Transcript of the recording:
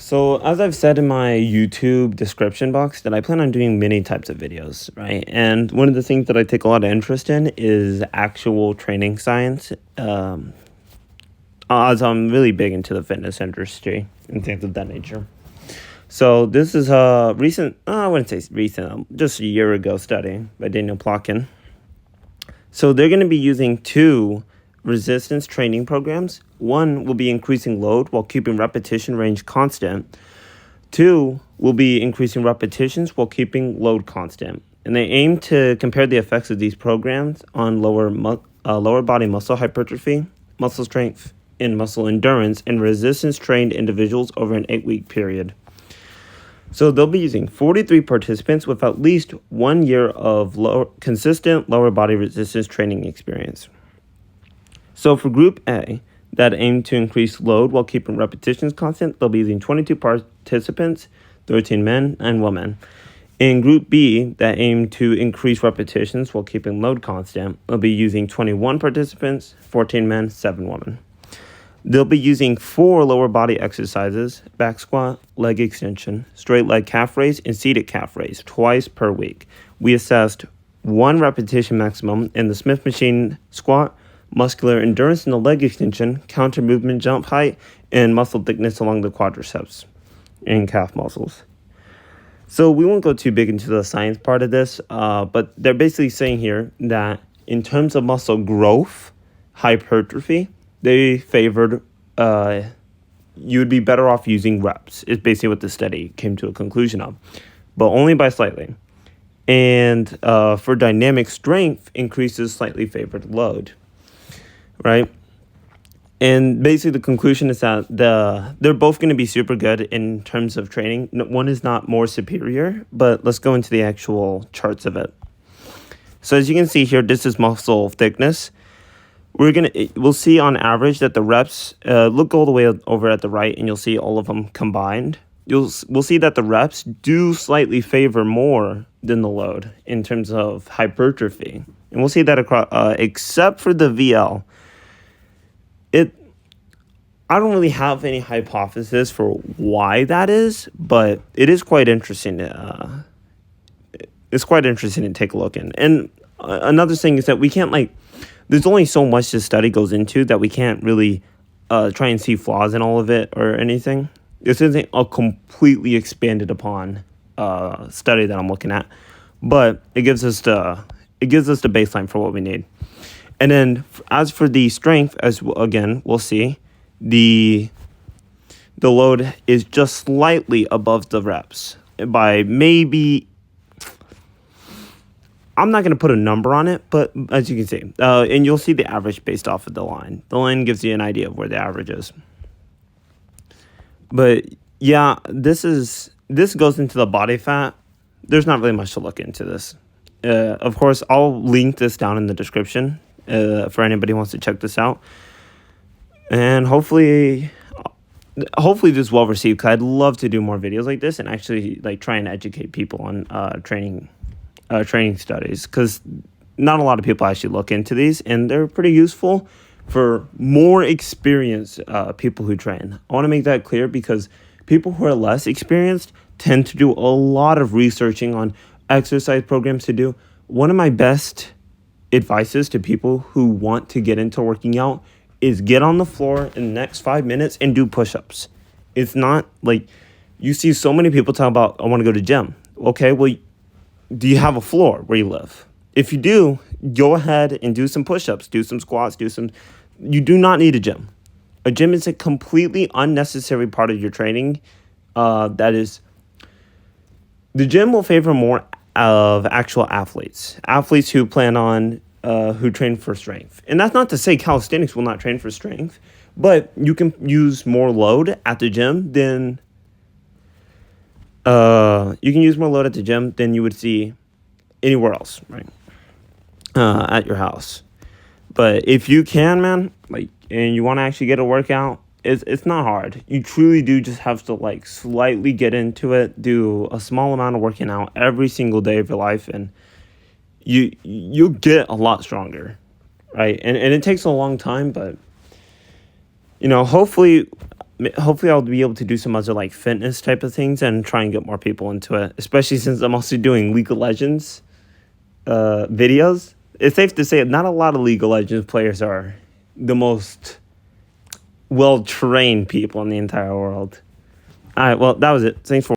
So, as I've said in my YouTube description box, that I plan on doing many types of videos, right? And one of the things that I take a lot of interest in is actual training science, as I'm really big into the fitness industry and things of that nature. So, this is a recent, I wouldn't say recent, just a year ago study by Daniel Plotkin. So, they're going to be using two resistance training programs. One will be increasing load while keeping repetition range constant. Two will be increasing repetitions while keeping load constant. And they aim to compare the effects of these programs on lower body muscle hypertrophy, muscle strength, and muscle endurance in resistance-trained individuals over an 8-week period. So they'll be using 43 participants with at least 1 year of consistent lower body resistance training experience. So for Group A, that aim to increase load while keeping repetitions constant, they'll be using 22 participants, 13 men and women. In Group B, that aim to increase repetitions while keeping load constant, they'll be using 21 participants, 14 men, 7 women. They'll be using 4 lower body exercises: back squat, leg extension, straight leg calf raise, and seated calf raise twice per week. We assessed 1 repetition maximum in the Smith machine squat, muscular endurance in the leg extension, counter movement jump height, and muscle thickness along the quadriceps and calf muscles. So we won't go too big into the science part of this, but they're basically saying here that in terms of muscle growth, hypertrophy, they favored you would be better off using reps. It's basically what the study came to a conclusion of, but only by slightly. And for dynamic strength, increases slightly favored load, right? And basically the conclusion is that they're both going to be super good in terms of training. One is not more superior, but let's go into the actual charts of it. So as you can see here, this is muscle thickness. We'll see on average that the reps, look all the way over at the right, and you'll see all of them combined. We'll see that the reps do slightly favor more than the load in terms of hypertrophy. And we'll see that across, except for the VL. I don't really have any hypothesis for why that is, but it is quite interesting. It's quite interesting to take a look in. And another thing is that we can't there's only so much this study goes into that we can't really try and see flaws in all of it or anything. This isn't a completely expanded upon study that I'm looking at, but it gives us the baseline for what we need. And then as for the strength, again we'll see the load is just slightly above the reps by maybe. I'm not going to put a number on it, but as you can see, and you'll see the average based off of the line. The line gives you an idea of where the average is. But yeah, this goes into the body fat. There's not really much to look into this. Of course, I'll link this down in the description for anybody who wants to check this out. And hopefully this is well received, because I'd love to do more videos like this and actually try and educate people on training studies, because not a lot of people actually look into these, and they're pretty useful for more experienced people who train. I want to make that clear, because people who are less experienced tend to do a lot of researching on exercise programs to do. One of my best advices to people who want to get into working out is get on the floor in the next 5 minutes and do push-ups. It's not like you see so many people talk about, I want to go to gym. Okay, well, do you have a floor where you live? If you do, go ahead and do some push-ups, do some squats, you do not need a gym. A gym is a completely unnecessary part of your training. The gym will favor more of actual athletes who plan on, who train for strength. And that's not to say calisthenics will not train for strength, but you can use more load at the gym than you would see anywhere else, right? At your house. But if you can, man, and you want to actually get a workout, it's not hard. You truly do just have to slightly get into it, do a small amount of working out every single day of your life, and you'll get a lot stronger, right? And it takes a long time, but hopefully hopefully I'll be able to do some other like fitness type of things and try and get more people into it, especially since I'm also doing League of Legends videos. It's safe to say not a lot of League of Legends players are the most well-trained people in the entire world. All right, well, that was it. Thanks for